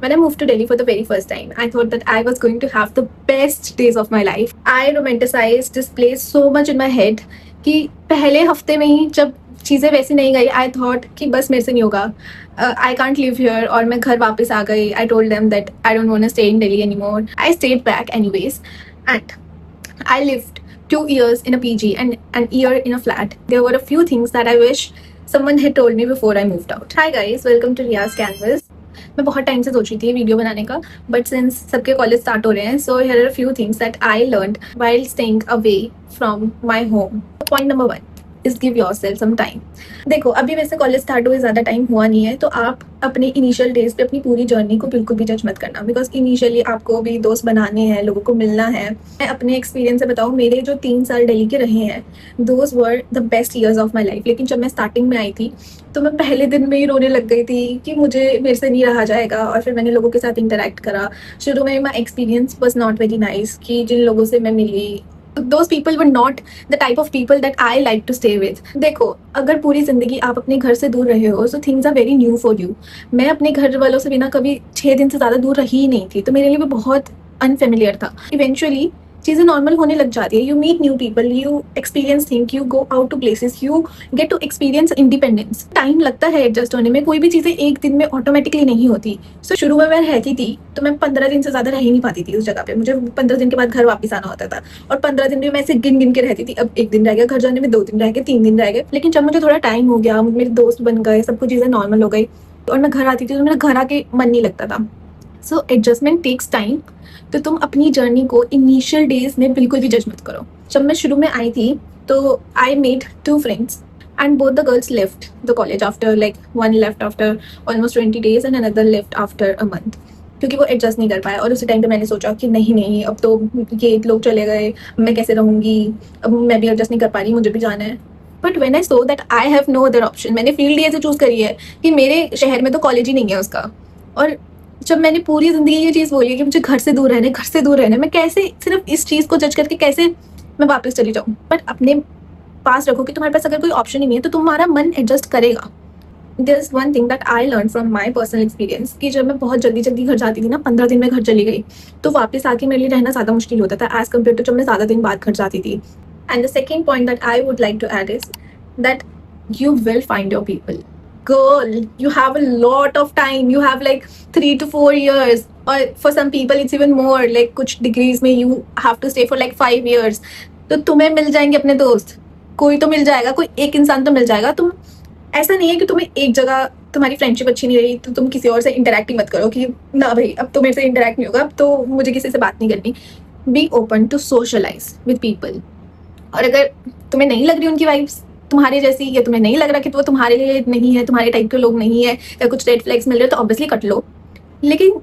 When I moved to Delhi for the very first time, I thought that I was going to have the best days of my life. I romanticized this place so much in my head कि पहले हफ्ते में ही जब चीज़ें वैसी नहीं गई, I thought कि बस मेरे से नहीं होगा, आई कांट लिव हियर, और मैं घर वापस आ गई. I told them that I don't want to stay in Delhi anymore. I stayed back anyways and I lived 2 years in a PG and an year in a flat. There were a few things that I wish someone had told me before I moved out. Hi guys, welcome to Riya's Canvas. मैं बहुत time से सोच रही थी video बनाने का, but since सबके college start हो रहे हैं, so here are few things that I learned while staying away from my home. Point number 1 is give yourself some time. देखो, अभी वैसे कॉलेज स्टार्ट हुए ज़्यादा टाइम हुआ नहीं है, तो आप अपने इनिशियल डेज पे अपनी पूरी जर्नी को बिल्कुल भी जज मत करना, बिकॉज इनिशियली आपको भी दोस्त बनाने हैं, लोगों को मिलना है. मैं अपने एक्सपीरियंस से बताऊँ, मेरे जो 3 साल दिल्ली के रहे हैं, those were the best years of my life. लेकिन जब मैं स्टार्टिंग में आई थी तो मैं पहले दिन में ही रोने लग गई थी कि मेरे से नहीं रहा जाएगा. और फिर मैंने लोगों के साथ इंटरेक्ट करा. शुरू में my experience was not very nice, कि जिन लोगों से मैं मिली, those people were not the type of people that I like to stay with. देखो, अगर पूरी जिंदगी आप अपने घर से दूर रहे हो, so things are very new for you. मैं अपने घर वालों से बिना कभी 6 दिन से ज़्यादा दूर रही ही नहीं थी, तो मेरे लिए भी बहुत अनफेमिलियर था. इवेंचुअली चीज़ें नॉर्मल होने लग जाती है. You meet new people, you experience thing, you go out to places, you get to experience independence. Time लगता है एडजस्ट होने में, कोई भी चीज़ें एक दिन में ऑटोमेटिकली नहीं होती. सो शुरू में मैं रहती थी तो मैं 15 दिन से ज़्यादा रह ही नहीं पाती थी उस जगह पे. मुझे 15 दिन के बाद घर वापस आना होता था, और 15 दिन भी मैं ऐसे गिन गिन के रहती थी. अब 1 दिन रह गया घर जाने में, 2 दिन रह गए, 3 दिन रह गए. लेकिन जब मुझे थोड़ा टाइम हो गया, मेरे दोस्त बन गए, सब कुछ चीज़ें नॉर्मल हो गई, और मैं घर आती थी तो मेरा घर आके मन नहीं लगता था. So adjustment takes time. तो तुम अपनी जर्नी को इनिशियल डेज में बिल्कुल भी जज मत करो. जब मैं शुरू में आई थी तो I made 2 friends and both the girls left the college after, like one left after almost 20 days and another left after a month, क्योंकि वो एडजस्ट नहीं कर पाया. और उसी टाइम पे मैंने सोचा कि नहीं, अब तो ये लोग चले गए, मैं कैसे रहूँगी, अब मैं भी एडजस्ट नहीं कर पा रही, मुझे भी जाना है. But when I saw that I have no other option, मैंने फील्ड ऐसे चूज़ करी है कि मेरे शहर में तो कॉलेज ही नहीं है उसका. और जब मैंने पूरी ज़िंदगी ये चीज़ बोली है कि मुझे घर से दूर रहना है, मैं कैसे सिर्फ इस चीज़ को जज करके कैसे मैं वापस चली जाऊँ. बट अपने पास रखो कि तुम्हारे पास अगर कोई ऑप्शन ही नहीं है तो तुम्हारा मन एडजस्ट करेगा. There is one thing that I learn from my personal experience, कि जब मैं बहुत जल्दी घर जाती थी ना, 15 दिन में घर चली गई, तो वापस आके मेरे लिए रहना ज़्यादा मुश्किल होता था एज़ कम्पेयर टू जब मैं ज़्यादा दिन बाद घर जाती थी. And the second point that I would like to add is that you will find your people. Girl, you have a lot of time. You have like 3 to 4 years, or for some people it's even more, like कुछ degrees में you have to stay for like 5 years. तो तुम्हें मिल जाएंगे अपने दोस्त, कोई तो मिल जाएगा, कोई एक इंसान तो मिल जाएगा. तुम ऐसा नहीं है कि तुम्हें एक जगह तुम्हारी फ्रेंडशिप अच्छी नहीं रही तो तुम किसी और से इंटरेक्ट ही मत करो कि ना भाई अब तो मेरे से इंटरेक्ट नहीं होगा, अब तो मुझे किसी से बात नहीं करनी. Be open to socialize with people. और अगर तुम्हें नहीं लग रही उनकी वाइब्स तुम्हारे जैसी, या तुम्हें नहीं लग रहा कि वो तुम्हारे लिए नहीं है, तुम्हारे टाइप के लोग नहीं है, या कुछ रेड फ्लैग्स मिल रहे, तो ऑब्वियसली कट लो. लेकिन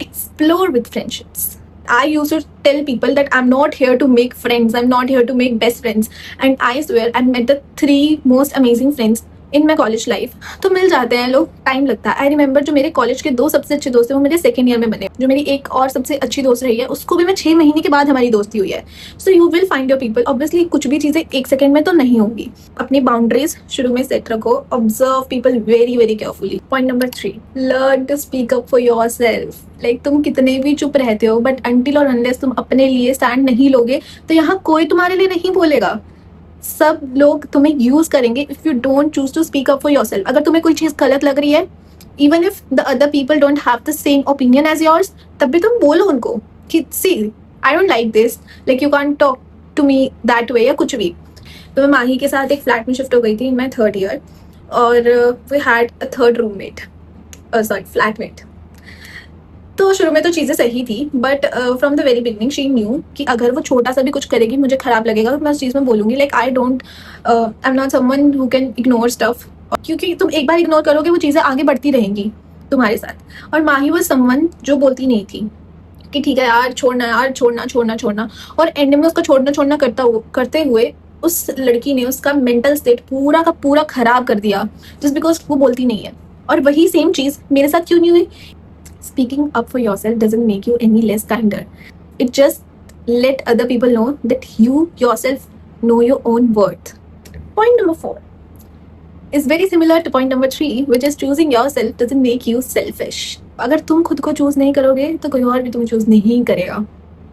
explore with friendships. I used to tell people that I'm not here to make friends, I'm not here to make best friends, and I swear I met the 3 most amazing friends in my college life. तो मिल जाते हैं लोग, time लगता है. I remember जो मेरे college के 2 सबसे अच्छे दोस्त हैं वो मेरे सेकेंड ईयर में बने. जो मेरी एक और सबसे अच्छी दोस्त रही है उसको भी मैं 6 महीने के बाद हमारी दोस्ती हुई है. So you will find your people. Obviously कुछ भी चीज़ें 1 सेकेंड में तो नहीं होंगी. अपनी बाउंड्रीज शुरू में सेट रखो. Observe people very very carefully. Point number 3, learn to speak up for yourself. Like तुम कितने भी चुप रहते हो, बट अनटिल और अनलेस तुम अपने लिए स्टैंड नहीं लोगे तो यहाँ कोई तुम्हारे लिए नहीं बोलेगा. सब लोग तुम्हें यूज करेंगे if you don't choose to speak up for yourself. अगर तुम्हें कोई चीज गलत लग रही है, even if the other people don't have the same opinion as yours, तब भी तुम बोलो उनको कि see I don't like this, like you can't talk to me that way, या कुछ भी. तो मैं माही के साथ एक फ्लैट में शिफ्ट हो गई थी इन माई 3rd ईयर, और we had a 3rd roommate, sorry flatmate. तो शुरू में तो चीज़ें सही थी, but from the very beginning she knew कि अगर वो छोटा सा भी कुछ करेगी मुझे खराब लगेगा तो मैं उस चीज़ में बोलूँगी. Like I am not someone who can ignore stuff, क्योंकि तुम एक बार इग्नोर करोगे वो चीज़ें आगे बढ़ती रहेंगी तुम्हारे साथ. और माही वो समवन जो बोलती नहीं थी कि ठीक है यार छोड़ना. और एंड में उसका छोड़ना करते हुए उस लड़की ने उसका मेंटल स्टेट पूरा का पूरा खराब कर दिया, जस्ट बिकॉज वो बोलती नहीं है. और वही सेम चीज़ मेरे साथ क्यों नहीं हुई? Speaking up for yourself doesn't make you any less kinder. It just let other people know that you yourself know your own worth. Point number 4 is very similar to point number 3, which is choosing yourself doesn't make you selfish. अगर तुम खुद को choose नहीं करोगे तो कोई और भी तुम्हें चूज नहीं करेगा।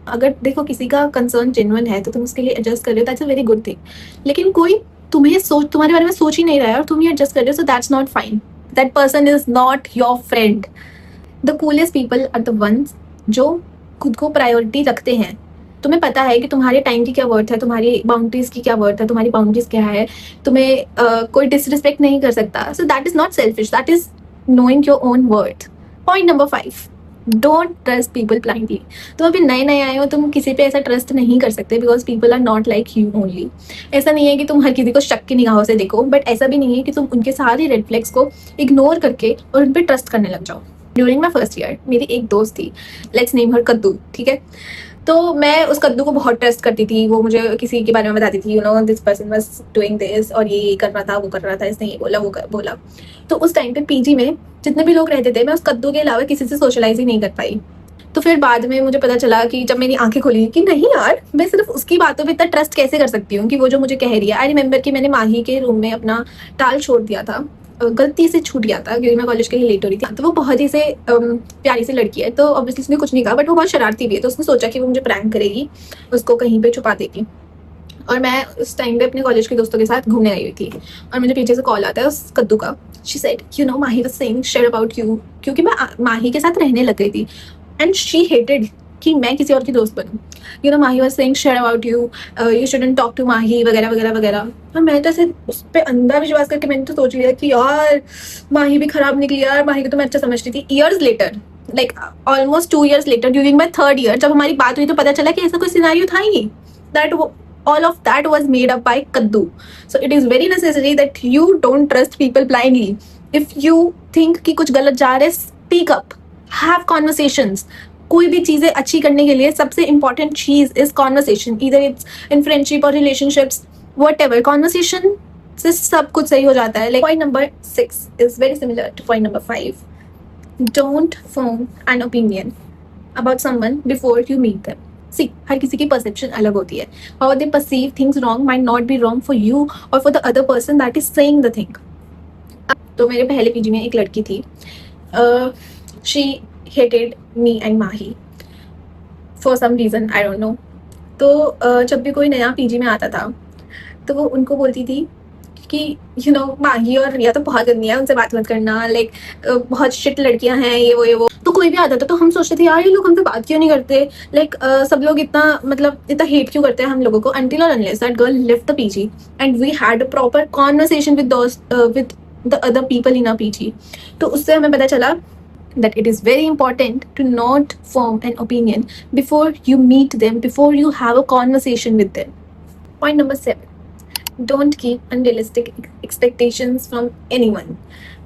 अगर देखो किसी का कंसर्न जेन्युइन है तो तुम उसके लिए एडजस्ट कर रहे हो, that's a very good thing. लेकिन कोई तुम्हारे बारे में सोच ही नहीं रहा है और तुम ही एडजस्ट कर रहे हो, so that's not fine. That person is not your friend. The coolest people are the ones जो खुद को प्रायोरिटी रखते हैं। तुम्हें पता है कि तुम्हारे टाइम की क्या वर्थ है, तुम्हारी बाउंड्रीज की क्या वर्थ है, तुम्हारी बाउंड्रीज क्या है, तुम्हें कोई डिसरिस्पेक्ट नहीं कर सकता। So that is not selfish, that is knowing your own worth. Point number 5, don't trust people blindly. तुम अभी नए नए आए हो, तुम किसी पे ऐसा ट्रस्ट नहीं कर सकते because people are not like you only. ऐसा नहीं है कि तुम हर किसी को शक की निगाहों से देखो, बट ऐसा भी नहीं है कि तुम उनके सारे रेड फ्लैग्स को इग्नोर करके और उन पर ट्रस्ट करने लग जाओ। ड्यूरिंग माई फर्स्ट ईयर मेरी एक दोस्त थी, लेट्स नेम हर कद्दू, ठीक है। तो मैं उस कद्दू को बहुत ट्रस्ट करती थी। वो मुझे किसी के बारे में बताती थी, you know this person was doing this, और ये कर रहा था, वो कर रहा था, इसने ये बोला, वो बोला। तो उस टाइम पे पीजी में जितने भी लोग रहते थे, मैं उस कद्दू के अलावा किसी से सोशलाइज ही नहीं कर पाई। तो फिर बाद में मुझे पता चला कि जब मेरी आंखें खुली कि नहीं यार, मैं सिर्फ उसकी बातों पे इतना ट्रस्ट कैसे कर सकती हूँ कि वो जो मुझे कह रही है। आई रिमेंबर कि मैंने माही के रूम में अपना टाल छोड़ दिया था, गलती से छूट गया था क्योंकि मैं कॉलेज के लिए लेट हो रही थी। तो वो बहुत ही से प्यारी सी लड़की है, तो ऑब्वियसली उसने कुछ नहीं कहा, बट वो बहुत शरारती भी है। तो उसने सोचा कि वो मुझे प्रैंक करेगी, उसको कहीं पे छुपा देगी। और मैं उस टाइम पे अपने कॉलेज के दोस्तों के साथ घूमने आई हुई थी और मुझे पीछे से कॉल आता है उस कद्दू का। She said you know Mahi was saying shit about you, क्योंकि मैं माही के साथ रहने लग गई थी एंड शी हेटेड कि मैं किसी और की दोस्त बनूं। You know Mahi was saying shit about you, you shouldn't talk to Mahi, वगैरह वगैरह वगैरह। और मैं तो ऐसे उस पर अंधा विश्वास करके मैंने तो सोच लिया कि यार माही भी खराब निकली यार, माही को तो मैं अच्छा समझती थी। Years later, like almost 2 years later, during my 3rd year, जब हमारी बात हुई तो पता चला कि ऐसा कोई सिनेरियो था ही नहीं। That all of that was made up by Kaddu. So it is very necessary that you don't trust people blindly. If you think कि कुछ गलत जा रहा है, speak up, have conversations. कोई भी चीजें अच्छी करने के लिए सबसे important चीज is conversation. Either it's in friendship or relationships, whatever. Conversation से सब कुछ सही हो जाता है. Like point number 6 is very similar to point number 5. Don't form an opinion about someone before you meet them. सी हर किसी की परसेप्शन अलग होती है। How they perceive things wrong might not be wrong for you और for the other person that is saying the thing. तो मेरे पहले PG में एक लड़की थी, she hated me and Mahi for some reason, I don't know. तो जब भी कोई नया पीजी में आता था तो वो उनको बोलती थी कि यू नो माही और रिया तो बहुत गंदी है, उनसे बात मत करना, लाइक बहुत शिट लड़कियां हैं, ये वो। तो कोई भी आता था तो हम सोचते थे यार ये लोग हमसे बात क्यों नहीं करते, लाइक सब लोग इतना इतना हेट क्यों करते हैं हम लोगों को। until or unless that girl left the PG and we had a proper conversation with those with the other people in our PG, तो उससे हमें पता चला that it is very important to not form an opinion before you meet them, before you have a conversation with them. Point number 7, don't keep unrealistic expectations from anyone.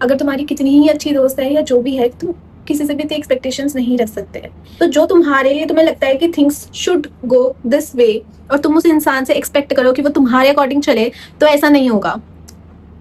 अगर तुम्हारी कितनी ही अच्छी दोस्त है या जो भी है, तुम किसी से भी इतनी एक्सपेक्टेशंस नहीं रख सकते। तो जो तुम्हारे लिए तुम्हें लगता है कि things should go this way और तुम उस इंसान से एक्सपेक्ट करो कि वो तुम्हारे अकॉर्डिंग चले, तो ऐसा नहीं होगा।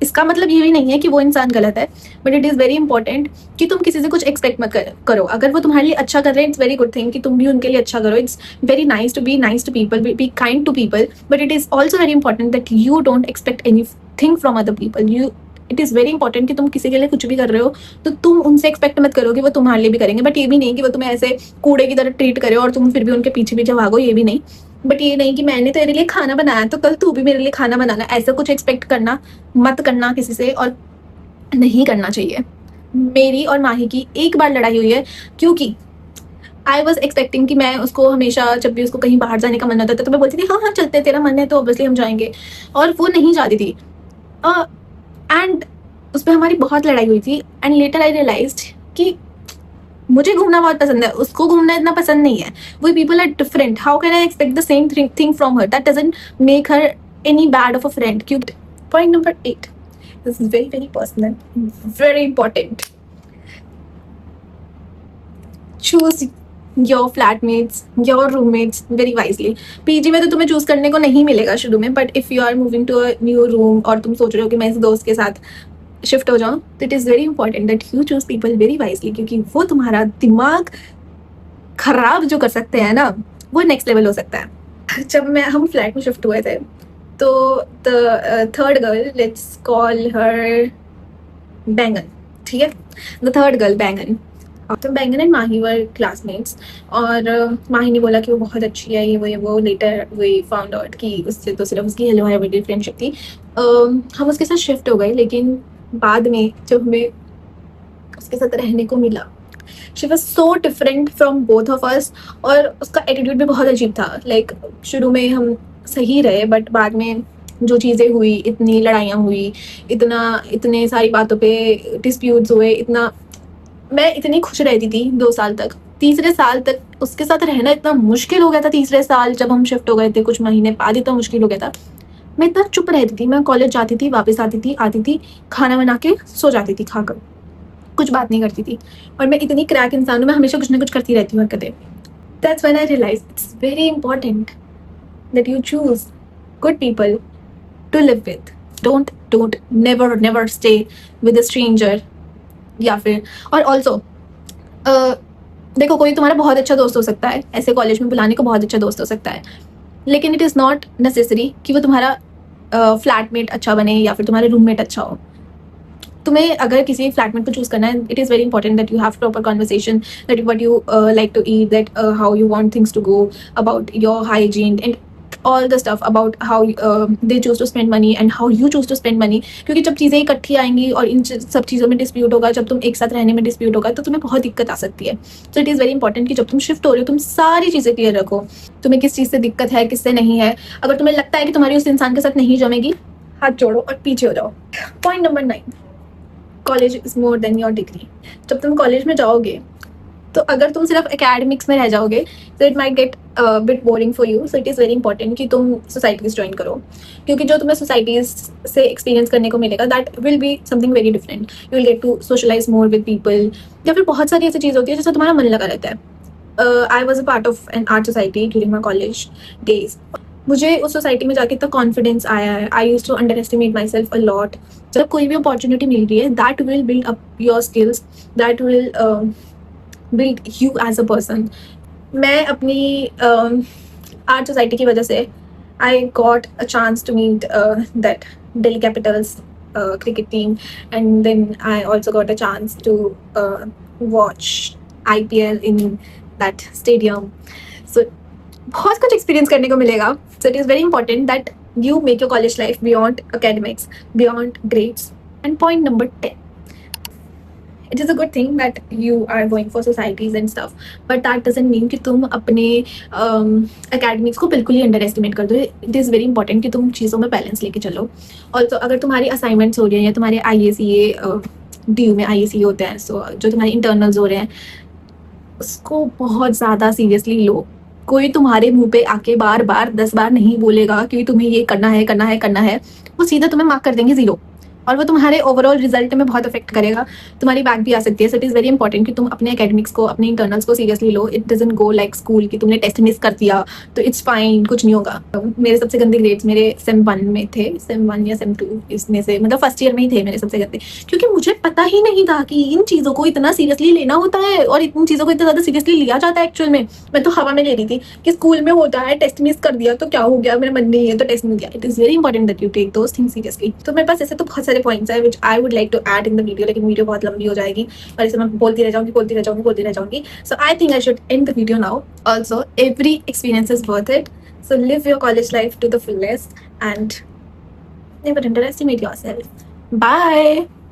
इसका मतलब ये भी नहीं है कि वो इंसान गलत है, but it is very important कि तुम किसी से कुछ एक्सपेक्ट मत करो। अगर वो तुम्हारे लिए अच्छा कर रहे हैं, इट्स वेरी गुड थिंग कि तुम भी उनके लिए अच्छा करो। It's very nice to be nice to people, be kind to people, but it is also very important that you don't expect anything from other people. It is very important कि तुम किसी के लिए कुछ भी कर रहे हो तो तुम उनसे एक्सपेक्ट मत करो कि वो तुम्हारे लिए भी करेंगे, बट ये भी नहीं कि वो तुम्हें ऐसे कूड़े की तरह ट्रीट करे और तुम फिर भी उनके पीछे पीछे भागो, ये भी नहीं। बट ये नहीं कि मैंने तेरे लिए खाना बनाया तो कल तू भी मेरे लिए खाना बनाना, ऐसा कुछ एक्सपेक्ट करना मत करना किसी से, और नहीं करना चाहिए। मेरी और माही की एक बार लड़ाई हुई है क्योंकि आई वॉज एक्सपेक्टिंग कि मैं उसको हमेशा जब भी उसको कहीं बाहर जाने का मन होता था तो मैं बोलती थी हाँ हाँ चलते, तेरा मन है तो ऑब्वियसली हम जाएंगे, और वो नहीं जाती थी। एंड उस पर हमारी बहुत लड़ाई हुई थी एंड लेटर आई रियलाइज्ड कि मुझे घूमना बहुत पसंद है, उसको घूमना इतना पसंद नहीं है। We people are different, how can I expect the same thing from her, that doesn't make her any bad of a friend. क्योंकि point number 8, this is very very personal, very important. Choose your flatmates, your roommates very wisely. PG में तो तुम्हें choose करने को नहीं मिलेगा शुरू में, but if you are moving to a new room और तुम सोच रहे हो कि मैं इस दोस्त के साथ शिफ्ट हो जाऊँ, तो it is very important that you choose people very wisely, क्योंकि वो तुम्हारा दिमाग खराब जो कर सकते हैं ना, वो नेक्स्ट लेवल हो सकता है। जब हम फ्लैट में शिफ्ट हुए थे तो the third girl, let's call her बैंगन, ठीक है, द थर्ड गर्ल बैंगन, तो बैंगन एंड माही वर क्लासमेट्स, और माही ने बोला कि वो बहुत अच्छी है, ये वो लेटर वी फाउंड आउट कि उससे तो सिर्फ उसकी हेलो हाय फ्रेंडशिप थी। हम उसके साथ शिफ्ट हो गए, लेकिन बाद में जब हमें उसके साथ रहने को मिला, she was so different from both of us, और उसका एटीट्यूड भी बहुत अजीब था। लाइक शुरू में हम सही रहे, बट बाद में जो चीज़ें हुई, इतनी लड़ाइयाँ हुई, इतने सारी बातों पे डिस्प्यूट्स हुए, इतना मैं इतनी खुश रहती थी 2 साल तक। तीसरे साल तक उसके साथ रहना इतना मुश्किल हो गया था। तीसरे साल जब हम शिफ्ट हो गए थे, कुछ महीने बाद इतना मुश्किल हो गया था। मैं इतना चुप रहती थी, मैं कॉलेज जाती थी, वापस आती थी, खाना बना के सो जाती थी खाकर, कुछ बात नहीं करती थी। और मैं इतनी क्रैक इंसान हूँ, मैं हमेशा कुछ ना कुछ करती रहती हूँ हरकतें। That's when I realize it's very important that you choose good people to live with. Don't never stay with a stranger. या फिर, और ऑल्सो देखो, कोई तुम्हारा बहुत अच्छा दोस्त हो सकता है, ऐसे कॉलेज में बुलाने को बहुत अच्छा दोस्त हो सकता है, लेकिन इट इज़ नॉट नेसेसरी कि वो तुम्हारा फ्लैटमेट अच्छा बने या फिर तुम्हारा रूममेट अच्छा हो। तुम्हें अगर किसी फ्लैटमेट को चूज करना है, it is very important that you have proper conversation, that what you like to eat, that how you want things to go, about your hygiene and all the stuff about how they choose to spend money and how you choose to spend money। क्योंकि जब चीज़ें इकट्ठी आएंगी और इन सब चीज़ों में dispute होगा, जब तुम एक साथ रहने में डिस्प्यूट होगा, तो तुम्हें बहुत दिक्कत आ सकती है। So it is very important कि जब तुम शिफ्ट हो रहे हो, तुम सारी चीज़ें क्लियर रखो। तुम्हें किस चीज़ से दिक्कत है, किससे नहीं है। अगर तुम्हें लगता है कि तुम्हारी उस इंसान के साथ नहीं जमेगी, हाथ जोड़ो और पीछे हो जाओ। Point number 9, college is more than your degree. जब तुम कॉलेज में जाओगे, तो अगर तुम सिर्फ एकेडमिक्स में रह जाओगे, तो it might get bit boring for you. So it is very important कि तुम सोसाइटीज़ ज्वाइन करो, क्योंकि जो तुम्हें सोसाइटीज़ से एक्सपीरियंस करने को मिलेगा, that will be something very different. You will get to socialize more with people, या फिर बहुत सारी ऐसी चीज़ होती है जिससे तुम्हारा मन लगा रहता है। I was a part of an art society during my college days. मुझे उस सोसाइटी में जाके इतना कॉन्फिडेंस आया है। I use to underestimate myself a lot. जब कोई भी अपॉर्चुनिटी मिल रही है, that will build up your skills, that will build you as a person. मैं अपनी आर्ट सोसाइटी की वजह से I got a chance to meet that Delhi Capitals cricket team, and then I also got a chance to watch IPL in that stadium. So बहुत कुछ experience करने को मिलेगा। So it is very important that you make your college life beyond academics, beyond grades. And point number 10, it is a good thing that you are going for societies and stuff, but that doesn't mean कि तुम अपने academics को बिल्कुल ही under estimate कर दो। It is very important कि तुम चीज़ों में बैलेंस लेके चलो। ऑल्सो अगर तुम्हारी असाइनमेंट्स हो रही हैं, या तुम्हारे IACA DU में IACA होते हैं, सो जो तुम्हारे इंटरनल्स हो रहे हैं, उसको बहुत ज़्यादा सीरियसली लो। कोई तुम्हारे मुंह पे आके बार बार 10 बार नहीं बोलेगा कि तुम्हें ये करना है, वो सीधा तुम्हें मार्क कर देंगे 0, और वो तुम्हारे ओवरऑल रिजल्ट में बहुत अफेक्ट करेगा। तुम्हारी बैक भी आ सकती है। So it is very important कि तुम अपने एकेडमिक्स को, अपने इंटरनल्स को seriously low. It doesn't go like school कि तुमने टेस्ट मिस कर दिया तो इट्स फाइन, कुछ नहीं होगा। मेरे सबसे गंदे ग्रेड्स मेरे सेम 1 में थे, सेम 1 या सेम 2, इसमें से मतलब फर्स्ट ईयर में ही थे मेरे सबसे गंदे, क्योंकि मुझे पता ही नहीं था कि इन चीज़ों को इतना सीरियसली लेना होता है, और इन चीज़ों को इतना ज़्यादा सीरियसली लिया जाता है। एक्चुअल में मैं तो हवा में ले रही थी कि स्कूल में होता है, टेस्ट मिस कर दिया तो क्या हो गया, मेरा मन नहीं है तो टेस्ट मिल गया। It is very important that you take those things seriously. तो मेरे पास ऐसे तो बहुत सारे पॉइंट्स है which I would like to add in the video, लेकिन वीडियो बहुत लंबी हो जाएगी और इसे मैं बोलती रह जाऊंगी। So I think I should end the video now. Also every experience is worth it, so live your college life to the fullest and never underestimate yourself. Bye.